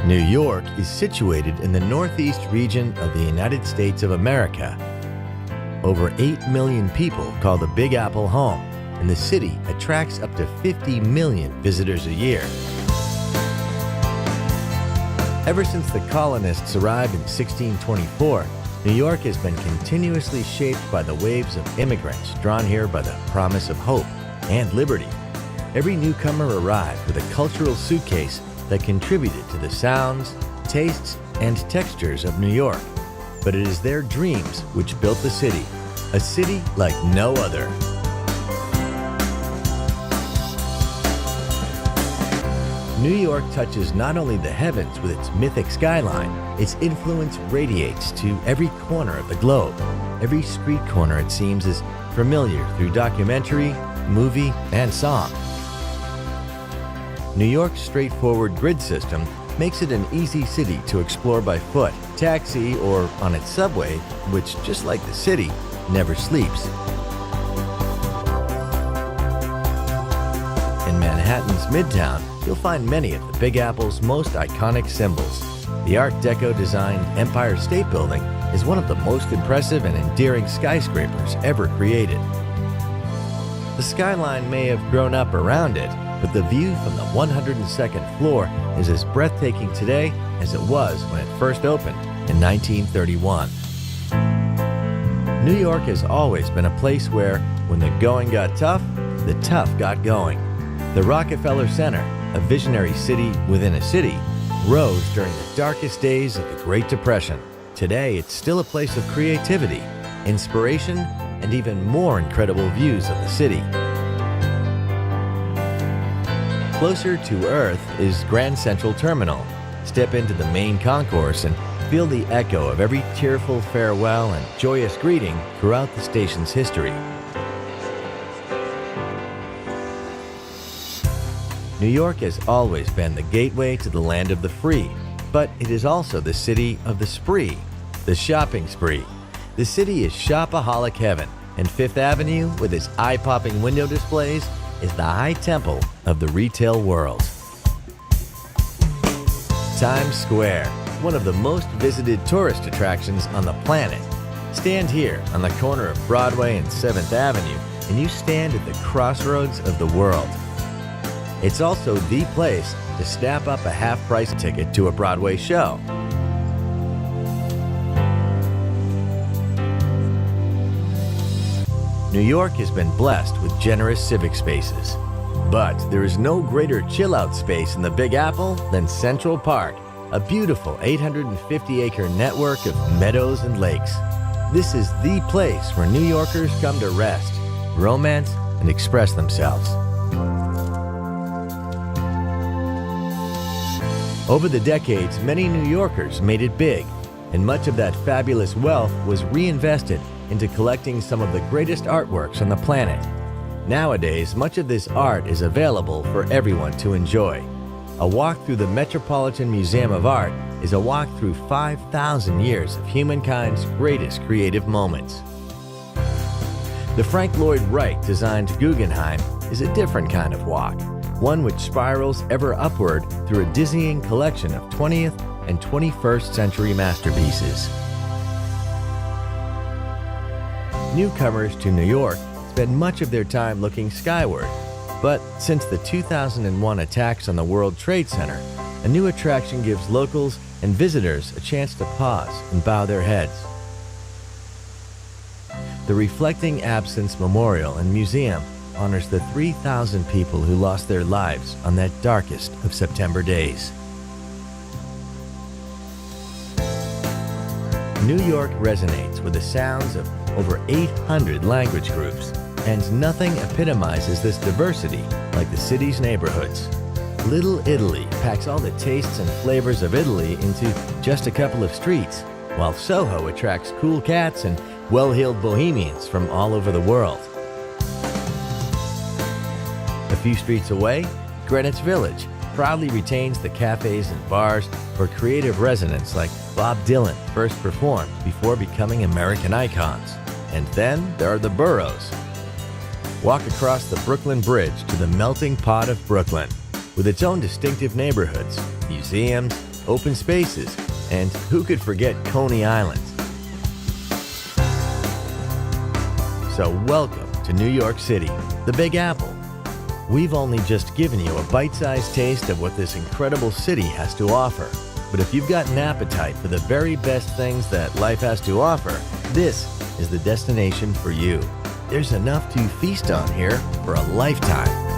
New York is situated in the northeast region of the United States of America. Over 8 million people call the Big Apple home, and the city attracts up to 50 million visitors a year. Ever since the colonists arrived in 1624, New York has been continuously shaped by the waves of immigrants drawn here by the promise of hope and liberty. Every newcomer arrived with a cultural suitcase that contributed to the sounds, tastes, and textures of New York. But it is their dreams which built the city, a city like no other. New York touches not only the heavens with its mythic skyline, its influence radiates to every corner of the globe. Every street corner, it seems, is familiar through documentary, movie, and song. New York's straightforward grid system makes it an easy city to explore by foot, taxi, or on its subway, which, just like the city, never sleeps. In Manhattan's Midtown, you'll find many of the Big Apple's most iconic symbols. The Art Deco designed Empire State Building is one of the most impressive and endearing skyscrapers ever created. The skyline may have grown up around it, but the view from the 102nd floor is as breathtaking today as it was when it first opened in 1931. New York has always been a place where, when the going got tough, the tough got going. The Rockefeller Center, a visionary city within a city, rose during the darkest days of the Great Depression. Today, it's still a place of creativity, inspiration, and even more incredible views of the city. Closer to Earth is Grand Central Terminal. Step into the main concourse and feel the echo of every tearful farewell and joyous greeting throughout the station's history. New York has always been the gateway to the land of the free, but it is also the city of the spree, the shopping spree. The city is shopaholic heaven, and Fifth Avenue, with its eye-popping window displays, is the high temple of the retail world. Times Square, one of the most visited tourist attractions on the planet. Stand here on the corner of Broadway and 7th Avenue, and you stand at the crossroads of the world. It's also the place to snap up a half-price ticket to a Broadway show. New York has been blessed with generous civic spaces. But there is no greater chill-out space in the Big Apple than Central Park, a beautiful 850-acre network of meadows and lakes. This is the place where New Yorkers come to rest, romance, and express themselves. Over the decades, many New Yorkers made it big, and much of that fabulous wealth was reinvested into collecting some of the greatest artworks on the planet. Nowadays, much of this art is available for everyone to enjoy. A walk through the Metropolitan Museum of Art is a walk through 5,000 years of humankind's greatest creative moments. The Frank Lloyd Wright-designed Guggenheim is a different kind of walk, one which spirals ever upward through a dizzying collection of 20th and 21st century masterpieces. Newcomers to New York spend much of their time looking skyward, but since the 2001 attacks on the World Trade Center, a new attraction gives locals and visitors a chance to pause and bow their heads. The Reflecting Absence Memorial and Museum honors the 3,000 people who lost their lives on that darkest of September days. New York resonates with the sounds of over 800 language groups, and nothing epitomizes this diversity like the city's neighborhoods. Little Italy packs all the tastes and flavors of Italy into just a couple of streets, while Soho attracts cool cats and well-heeled bohemians from all over the world. A few streets away, Greenwich Village proudly retains the cafes and bars where creative residents like Bob Dylan first performed before becoming American icons. And then there are the boroughs. Walk across the Brooklyn Bridge to the melting pot of Brooklyn, with its own distinctive neighborhoods, museums, open spaces, and who could forget Coney Island? So welcome to New York City, the Big Apple. We've only just given you a bite-sized taste of what this incredible city has to offer. But if you've got an appetite for the very best things that life has to offer, this is the destination for you. There's enough to feast on here for a lifetime.